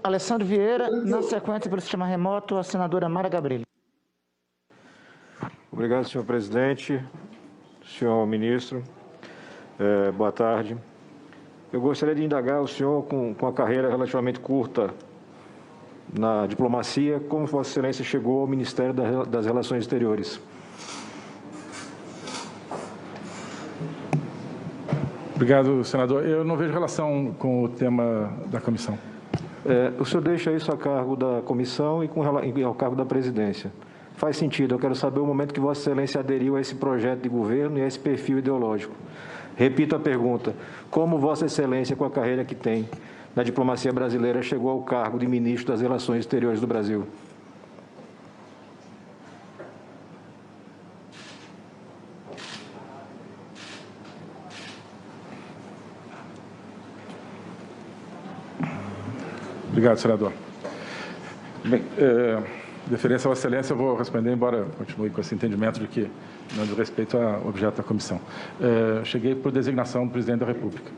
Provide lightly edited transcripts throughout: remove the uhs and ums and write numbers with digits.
Alessandro Vieira, na sequência, pelo sistema remoto, a senadora Mara Gabrilli. Obrigado, senhor presidente, senhor ministro. Boa tarde. Eu gostaria de indagar o senhor, com a carreira relativamente curta na diplomacia, como Vossa Excelência chegou ao Ministério das Relações Exteriores. Obrigado, senador. Eu não vejo relação com o tema da comissão. O senhor deixa isso a cargo da comissão e ao cargo da presidência. Faz sentido. Eu quero saber o momento que Vossa Excelência aderiu a esse projeto de governo e a esse perfil ideológico. Repito a pergunta. Como Vossa Excelência, com a carreira que tem na diplomacia brasileira, chegou ao cargo de ministro das Relações Exteriores do Brasil? Obrigado, senador. Bem, deferência à Vossa Excelência, eu vou responder, embora continue com esse entendimento de que não diz respeito ao objeto da comissão. Cheguei por designação do presidente da República.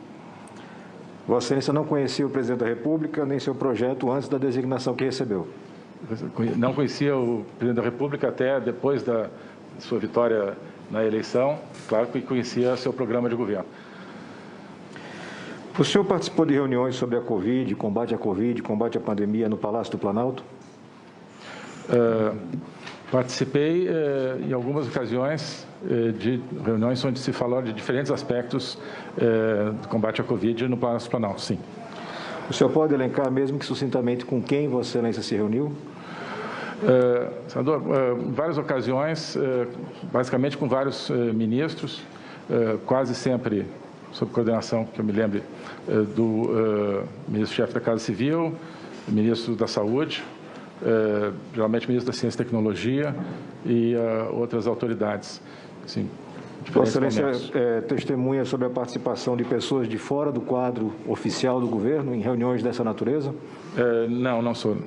Vossa Excelência não conhecia o presidente da República, nem seu projeto antes da designação que recebeu? Não conhecia o presidente da República até depois da sua vitória na eleição. Claro que conhecia seu programa de governo. O senhor participou de reuniões sobre a Covid, combate à pandemia no Palácio do Planalto? Participei em algumas ocasiões de reuniões onde se falou de diferentes aspectos do combate à Covid no Palácio do Planalto, sim. O senhor pode elencar, mesmo que sucintamente, com quem Vossa Excelência se reuniu? Senador, em várias ocasiões, basicamente com vários ministros, quase sempre sob coordenação, que eu me lembre, do ministro-chefe da Casa Civil, do ministro da Saúde, geralmente ministro da Ciência e Tecnologia e outras autoridades. Assim, Vossa Excelência testemunha sobre a participação de pessoas de fora do quadro oficial do governo em reuniões dessa natureza? Não sou.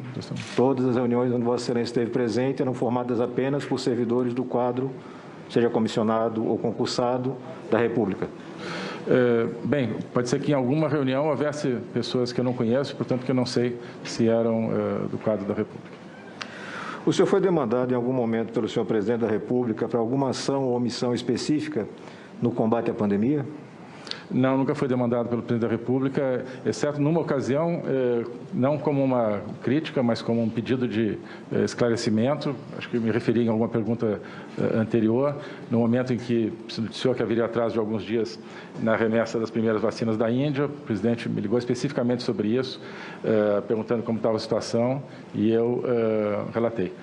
Todas as reuniões onde Vossa Excelência esteve presente eram formadas apenas por servidores do quadro, seja comissionado ou concursado, da República? Bem, pode ser que em alguma reunião houvesse pessoas que eu não conheço, portanto que eu não sei se eram do quadro da República. O senhor foi demandado em algum momento pelo senhor presidente da República para alguma ação ou omissão específica no combate à pandemia? Não, nunca foi demandado pelo presidente da República, exceto numa ocasião, não como uma crítica, mas como um pedido de esclarecimento. Acho que me referi em alguma pergunta anterior, no momento em que se noticiou que haveria atraso de alguns dias na remessa das primeiras vacinas da Índia. O presidente me ligou especificamente sobre isso, perguntando como estava a situação, e eu relatei.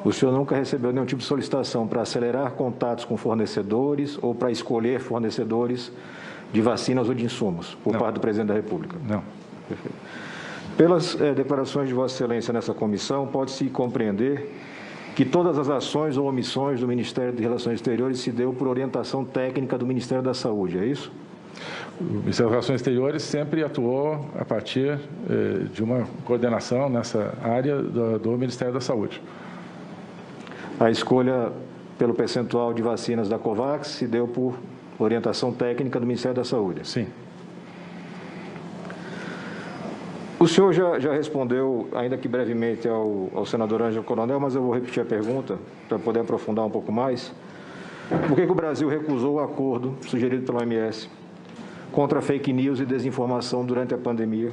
O senhor nunca recebeu nenhum tipo de solicitação para acelerar contatos com fornecedores ou para escolher fornecedores de vacinas ou de insumos por parte do presidente da República? Não. Perfeito. Pelas declarações de Vossa Excelência nessa comissão, pode-se compreender que todas as ações ou omissões do Ministério de Relações Exteriores se deu por orientação técnica do Ministério da Saúde, é isso? O Ministério das Relações Exteriores sempre atuou a partir de uma coordenação nessa área do Ministério da Saúde. A escolha pelo percentual de vacinas da COVAX se deu por orientação técnica do Ministério da Saúde? Sim. O senhor já respondeu, ainda que brevemente, ao senador Ângelo Coronel, mas eu vou repetir a pergunta para poder aprofundar um pouco mais. Por que o Brasil recusou o acordo sugerido pela OMS contra fake news e desinformação durante a pandemia?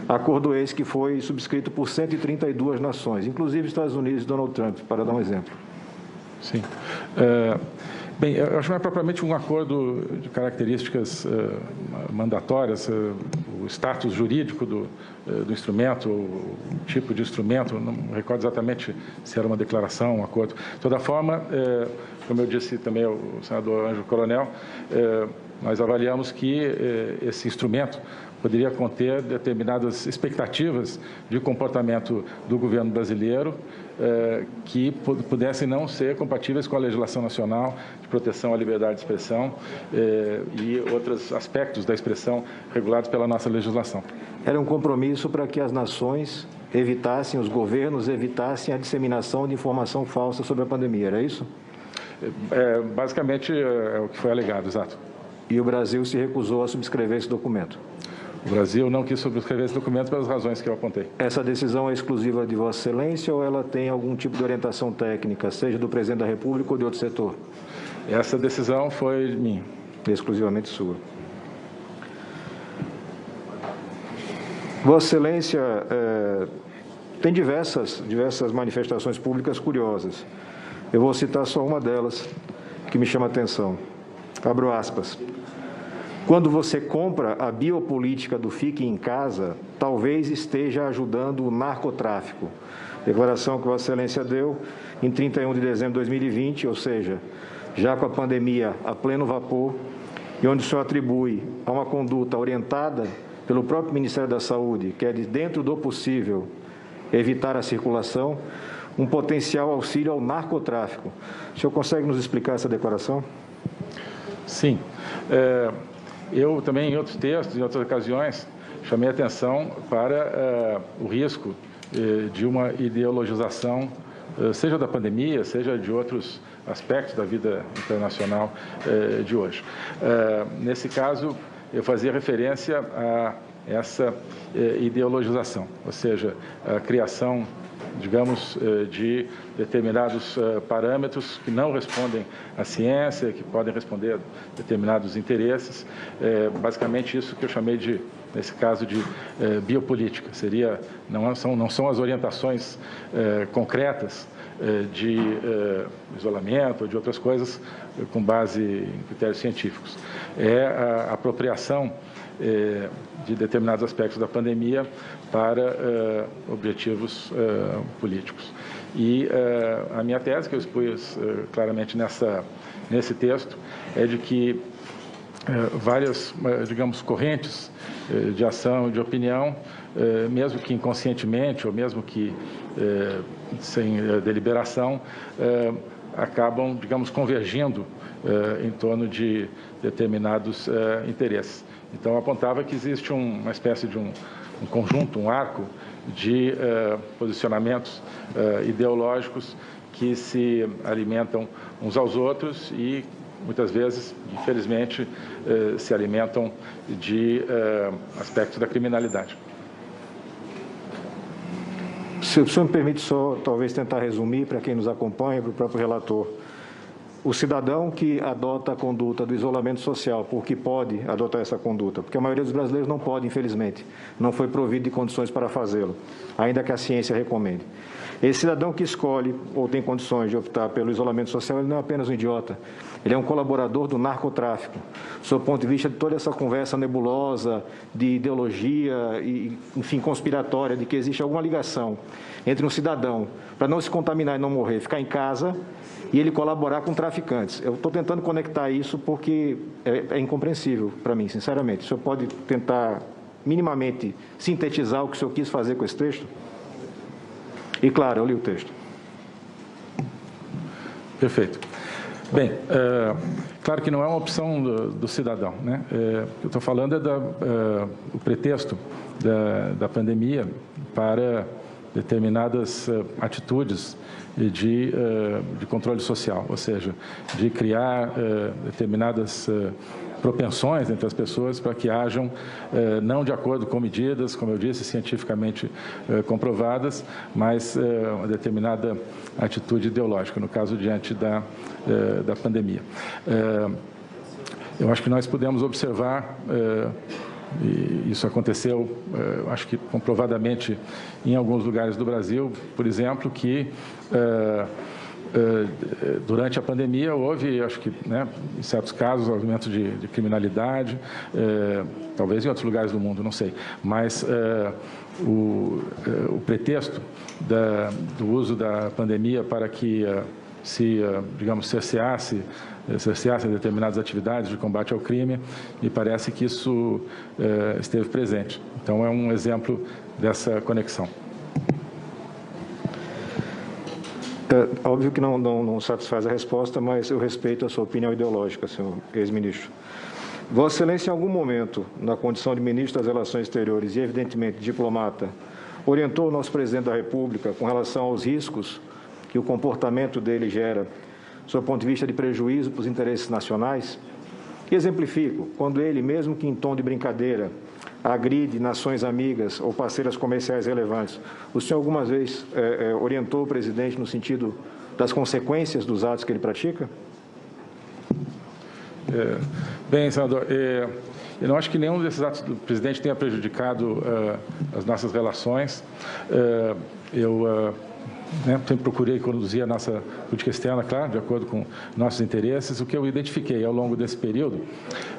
Acordo esse que foi subscrito por 132 nações, inclusive Estados Unidos e Donald Trump, para dar um exemplo. Sim. Bem, eu acho que não é propriamente um acordo de características mandatórias, o status jurídico do instrumento, o tipo de instrumento, não me recordo exatamente se era uma declaração, um acordo. De toda forma, como eu disse também ao senador Ângelo Coronel, nós avaliamos que esse instrumento poderia conter determinadas expectativas de comportamento do governo brasileiro que pudessem não ser compatíveis com a legislação nacional de proteção à liberdade de expressão e outros aspectos da expressão regulados pela nossa legislação. Era um compromisso para que as nações evitassem, os governos evitassem a disseminação de informação falsa sobre a pandemia, era isso? Basicamente é o que foi alegado, exato. E o Brasil se recusou a subscrever esse documento? O Brasil não quis subscrever esse documento pelas razões que eu apontei. Essa decisão é exclusiva de Vossa Excelência ou ela tem algum tipo de orientação técnica, seja do Presidente da República ou de outro setor? Essa decisão foi minha. Exclusivamente sua. Vossa Excelência tem diversas manifestações públicas curiosas. Eu vou citar só uma delas que me chama a atenção. Abro aspas. Quando você compra a biopolítica do Fique em Casa, talvez esteja ajudando o narcotráfico. Declaração que Vossa Excelência deu em 31 de dezembro de 2020, ou seja, já com a pandemia a pleno vapor, e onde o senhor atribui a uma conduta orientada pelo próprio Ministério da Saúde, que é de dentro do possível evitar a circulação, um potencial auxílio ao narcotráfico. O senhor consegue nos explicar essa declaração? Sim. Eu também, em outros textos, em outras ocasiões, chamei a atenção para o risco de uma ideologização, seja da pandemia, seja de outros aspectos da vida internacional de hoje. Nesse caso, eu fazia referência a essa ideologização, ou seja, a criação, digamos, de determinados parâmetros que não respondem à ciência, que podem responder a determinados interesses. Basicamente isso que eu chamei de, nesse caso, de biopolítica. Não são as orientações concretas de isolamento ou de outras coisas com base em critérios científicos. É a apropriação de determinados aspectos da pandemia para objetivos políticos. E a minha tese, que eu expus claramente nesse texto, é de que várias, digamos, correntes de ação e de opinião, mesmo que inconscientemente ou mesmo que sem deliberação, acabam, digamos, convergindo em torno de determinados interesses. Então, eu apontava que existe uma espécie de um conjunto, um arco de posicionamentos ideológicos que se alimentam uns aos outros e, muitas vezes, infelizmente, se alimentam de aspectos da criminalidade. Se o senhor me permite só, talvez, tentar resumir para quem nos acompanha, para o próprio relator. O cidadão que adota a conduta do isolamento social, porque pode adotar essa conduta, porque a maioria dos brasileiros não pode, infelizmente, não foi provido de condições para fazê-lo, ainda que a ciência recomende. Esse cidadão que escolhe ou tem condições de optar pelo isolamento social, ele não é apenas um idiota, ele é um colaborador do narcotráfico, sob o ponto de vista de toda essa conversa nebulosa de ideologia e, enfim, conspiratória, de que existe alguma ligação entre um cidadão, para não se contaminar e não morrer, ficar em casa, e ele colaborar com traficantes. Eu estou tentando conectar isso porque é incompreensível para mim, sinceramente. O senhor pode tentar minimamente sintetizar o que o senhor quis fazer com esse texto? E, claro, eu li o texto. Perfeito. Bem, claro que não é uma opção do cidadão, né? O que eu estou falando é o pretexto da pandemia para determinadas atitudes de controle social, ou seja, de criar determinadas propensões entre as pessoas para que hajam, não de acordo com medidas, como eu disse, cientificamente comprovadas, mas uma determinada atitude ideológica, no caso diante da pandemia. Eu acho que nós podemos observar, e isso aconteceu, acho que comprovadamente em alguns lugares do Brasil, por exemplo, que durante a pandemia houve, acho que, né, em certos casos, aumento de criminalidade, talvez em outros lugares do mundo, não sei, mas o pretexto do uso da pandemia para que digamos, cerceasse determinadas atividades de combate ao crime, me parece que isso esteve presente. Então, é um exemplo dessa conexão. Óbvio que não satisfaz a resposta, mas eu respeito a sua opinião ideológica, senhor ex-ministro. Vossa Excelência, em algum momento, na condição de ministro das Relações Exteriores e, evidentemente, diplomata, orientou o nosso presidente da República com relação aos riscos que o comportamento dele gera, sob o ponto de vista de prejuízo para os interesses nacionais? E exemplifico, quando ele, mesmo que em tom de brincadeira, agride nações amigas ou parceiras comerciais relevantes, o senhor alguma vez orientou o presidente no sentido das consequências dos atos que ele pratica? Bem, senador, eu não acho que nenhum desses atos do presidente tenha prejudicado as nossas relações. Eu sempre procurei conduzir a nossa política externa, claro, de acordo com nossos interesses. O que eu identifiquei ao longo desse período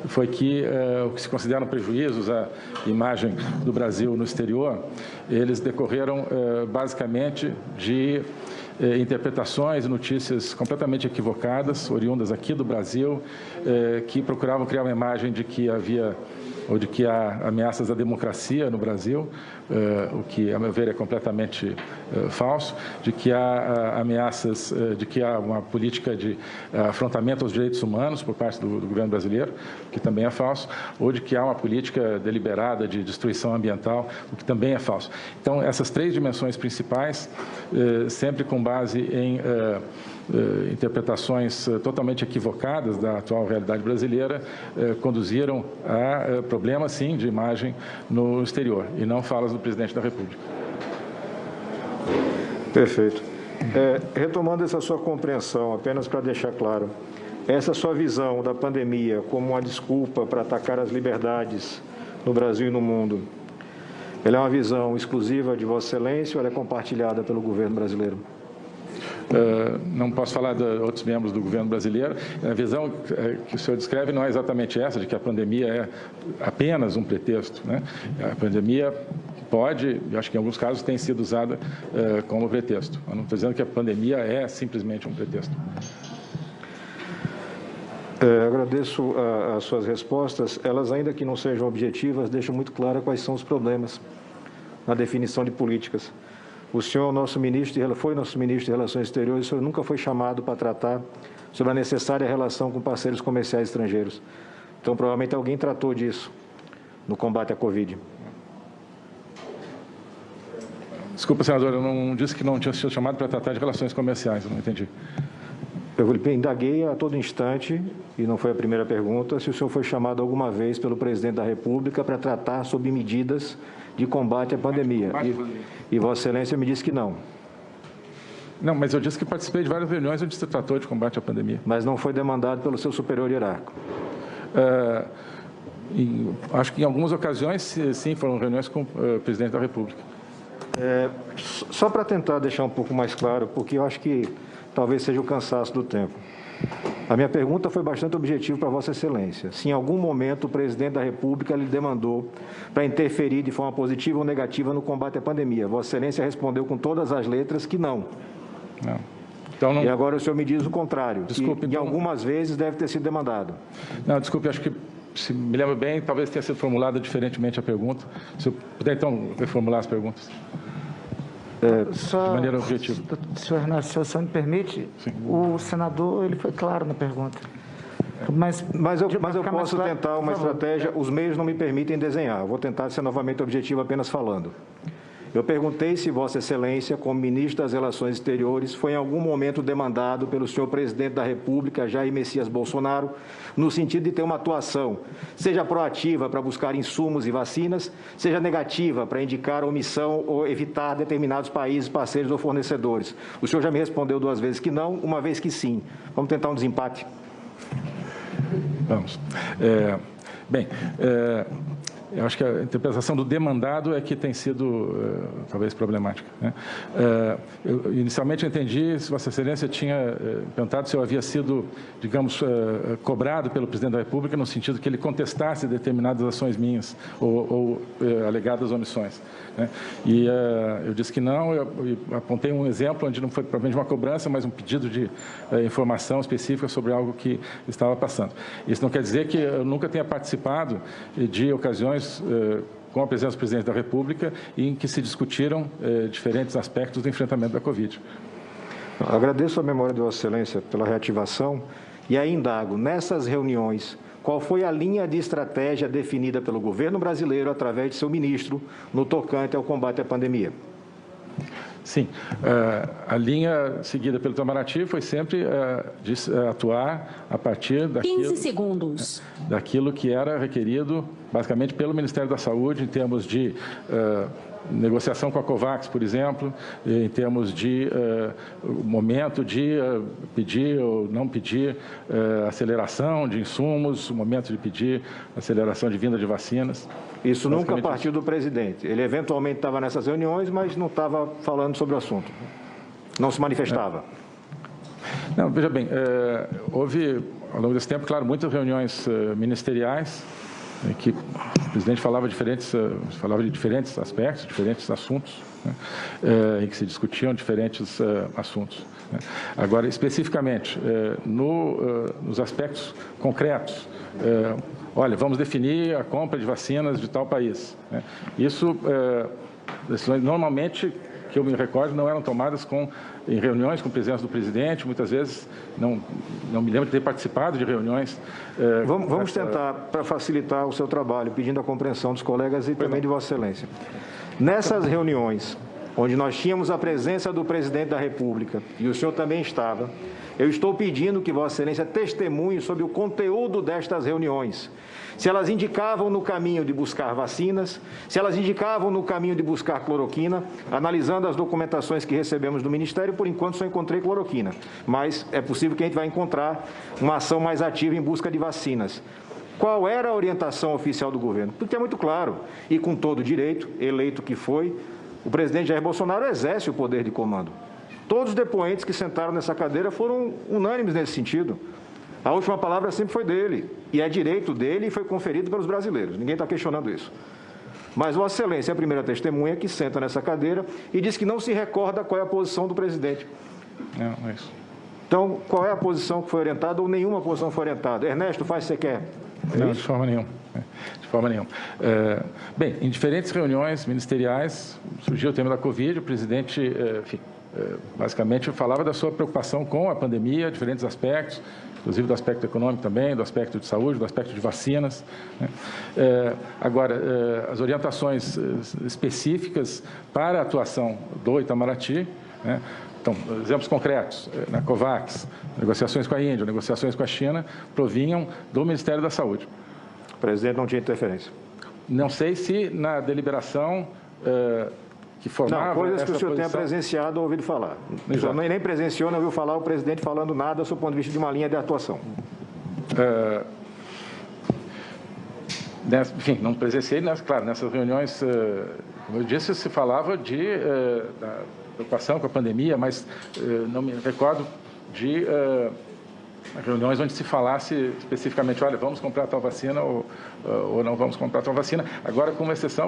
foi que o que se consideram prejuízos à imagem do Brasil no exterior, eles decorreram basicamente de interpretações e notícias completamente equivocadas, oriundas aqui do Brasil, que procuravam criar uma imagem de que havia ou de que há ameaças à democracia no Brasil, o que, a meu ver, é completamente falso, de que há ameaças, de que há uma política de afrontamento aos direitos humanos por parte do governo brasileiro, o que também é falso, ou de que há uma política deliberada de destruição ambiental, o que também é falso. Então, essas três dimensões principais, sempre com base em interpretações totalmente equivocadas da atual realidade brasileira, conduziram a problemas, sim, de imagem no exterior, e não falas do presidente da República. Perfeito. Retomando essa sua compreensão, apenas para deixar claro, essa sua visão da pandemia como uma desculpa para atacar as liberdades no Brasil e no mundo, ela é uma visão exclusiva de Vossa Excelência ou ela é compartilhada pelo governo brasileiro? Não posso falar de outros membros do governo brasileiro. A visão que o senhor descreve não é exatamente essa, de que a pandemia é apenas um pretexto, né? A pandemia pode, eu acho que em alguns casos tem sido usada como pretexto. Eu não estou dizendo que a pandemia é simplesmente um pretexto. Agradeço as suas respostas. Elas, ainda que não sejam objetivas, deixam muito claro quais são os problemas na definição de políticas. O senhor, foi nosso ministro de Relações Exteriores, o senhor nunca foi chamado para tratar sobre a necessária relação com parceiros comerciais estrangeiros. Então, provavelmente alguém tratou disso no combate à Covid. Desculpa, senador, eu não disse que não tinha sido chamado para tratar de relações comerciais, eu não entendi. Eu indaguei a todo instante, e não foi a primeira pergunta, se o senhor foi chamado alguma vez pelo presidente da República para tratar sobre medidas de combate à pandemia. E Vossa Excelência me disse que não. Não, mas eu disse que participei de várias reuniões onde se tratou de combate à pandemia. Mas não foi demandado pelo seu superior hierárquico? Acho que em algumas ocasiões, sim, foram reuniões com o presidente da República. Só para tentar deixar um pouco mais claro, porque eu acho que talvez seja o cansaço do tempo. A minha pergunta foi bastante objetiva para Vossa Excelência. Se em algum momento o presidente da República lhe demandou para interferir de forma positiva ou negativa no combate à pandemia, Vossa Excelência respondeu com todas as letras que não. Não. Então, não... E agora o senhor me diz o contrário, desculpe, que então... algumas vezes deve ter sido demandado. Não, desculpe, acho que, se me lembro bem, talvez tenha sido formulada diferentemente a pergunta. Se eu puder, então, reformular as perguntas. De maneira objetiva. Senhor Ernesto, se o senhor me permite, sim. O senador ele foi claro na pergunta. Mas eu posso tentar uma estratégia, os meios não me permitem desenhar. Eu vou tentar ser novamente objetivo apenas falando. Eu perguntei se Vossa Excelência, como ministro das Relações Exteriores, foi em algum momento demandado pelo senhor presidente da República, Jair Messias Bolsonaro, no sentido de ter uma atuação, seja proativa para buscar insumos e vacinas, seja negativa para indicar omissão ou evitar determinados países, parceiros ou fornecedores. O senhor já me respondeu 2 vezes que não, uma vez que sim. Vamos tentar um desempate? Vamos. Eu acho que a interpretação do demandado é que tem sido, talvez, problemática, né? Eu, inicialmente, entendi se Vossa Excelência tinha perguntado se eu havia sido, digamos, cobrado pelo presidente da República no sentido que ele contestasse determinadas ações minhas ou alegadas omissões, né? E eu disse que não, eu apontei um exemplo onde não foi propriamente uma cobrança, mas um pedido de informação específica sobre algo que estava passando. Isso não quer dizer que eu nunca tenha participado de ocasiões com a presença do presidente da República em que se discutiram diferentes aspectos do enfrentamento da Covid. Agradeço a memória de Vossa Excelência pela reativação e aí indago, nessas reuniões, qual foi a linha de estratégia definida pelo governo brasileiro através de seu ministro no tocante ao combate à pandemia? Sim, a linha seguida pelo Itamaraty foi sempre de atuar a partir 15 segundos. Daquilo que era requerido, basicamente, pelo Ministério da Saúde, em termos de negociação com a COVAX, por exemplo, em termos de momento de pedir ou não pedir aceleração de insumos, o momento de pedir aceleração de vinda de vacinas. Isso nunca partiu do presidente. Ele eventualmente estava nessas reuniões, mas não estava falando sobre o assunto. Não se manifestava. Não, veja bem, houve, ao longo desse tempo, claro, muitas reuniões ministeriais, que o presidente falava de diferentes aspectos, diferentes assuntos, né, em que se discutiam diferentes assuntos. Né. Agora, especificamente, nos aspectos concretos, olha, vamos definir a compra de vacinas de tal país. Né. Isso, decisões normalmente, que eu me recordo, não eram tomadas em reuniões com a presença do presidente, muitas vezes não me lembro de ter participado de reuniões. Vamos tentar, para facilitar o seu trabalho, pedindo a compreensão dos colegas e também de Vossa Excelência. Nessas reuniões, onde nós tínhamos a presença do presidente da República, e o senhor também estava, eu estou pedindo que Vossa Excelência testemunhe sobre o conteúdo destas reuniões. Se elas indicavam no caminho de buscar vacinas, se elas indicavam no caminho de buscar cloroquina, analisando as documentações que recebemos do Ministério, por enquanto só encontrei cloroquina, mas é possível que a gente vai encontrar uma ação mais ativa em busca de vacinas. Qual era a orientação oficial do governo? Porque é muito claro, e com todo direito, eleito que foi, o presidente Jair Bolsonaro exerce o poder de comando. Todos os depoentes que sentaram nessa cadeira foram unânimes nesse sentido. A última palavra sempre foi dele, e é direito dele e foi conferido pelos brasileiros. Ninguém está questionando isso. Mas Vossa Excelência é a primeira testemunha que senta nessa cadeira e diz que não se recorda qual é a posição do presidente. Não é isso. Então, qual é a posição que foi orientada ou nenhuma posição foi orientada? Ernesto, faz o que você quer. Não, de forma nenhuma. De forma nenhuma. Bem, em diferentes reuniões ministeriais, surgiu o tema da Covid, o presidente, enfim, basicamente falava da sua preocupação com a pandemia, diferentes aspectos, inclusive do aspecto econômico também, do aspecto de saúde, do aspecto de vacinas. Né? Agora, as orientações específicas para a atuação do Itamaraty, né? Então, exemplos concretos, na COVAX, negociações com a Índia, negociações com a China, provinham do Ministério da Saúde. O presidente não tinha interferência. Não sei se na deliberação que formava... Não, coisas que o senhor posição... tenha presenciado ou ouvido falar. O senhor nem presenciou, não ouviu falar o presidente falando nada do ponto de vista de uma linha de atuação. Enfim, não presenciei, claro, nessas reuniões, como eu disse, se falava da preocupação com a pandemia, mas não me recordo de reuniões onde se falasse especificamente, olha, vamos comprar tal vacina ou não vamos comprar tal vacina. Agora, com uma exceção,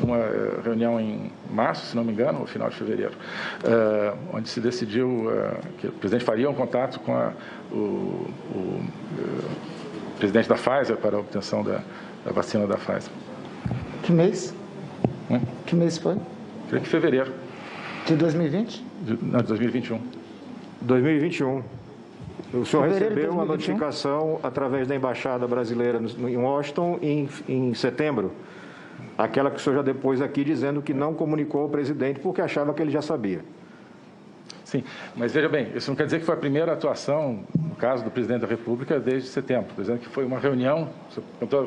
uma reunião em março, se não me engano, ou final de fevereiro, onde se decidiu que o presidente faria um contato com o presidente da Pfizer para a obtenção da vacina da Pfizer. Que mês? Que mês foi? Creio que fevereiro. De 2020? Não, de 2021. 2021. O senhor recebeu uma 2021? notificação através da Embaixada Brasileira em Washington em setembro. Aquela que o senhor já depôs aqui dizendo que não comunicou ao presidente porque achava que ele já sabia. Sim, mas veja bem, isso não quer dizer que foi a primeira atuação, no caso do presidente da República, desde setembro. Estou dizendo que foi uma reunião,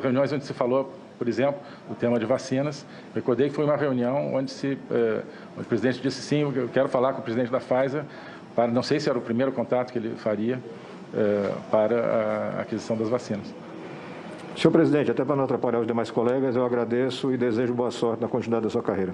reuniões onde se falou, por exemplo, do tema de vacinas. Recordei que foi uma reunião onde o presidente disse sim, eu quero falar com o presidente da Pfizer, não sei se era o primeiro contato que ele faria para a aquisição das vacinas. Senhor presidente, até para não atrapalhar os demais colegas, eu agradeço e desejo boa sorte na continuidade da sua carreira.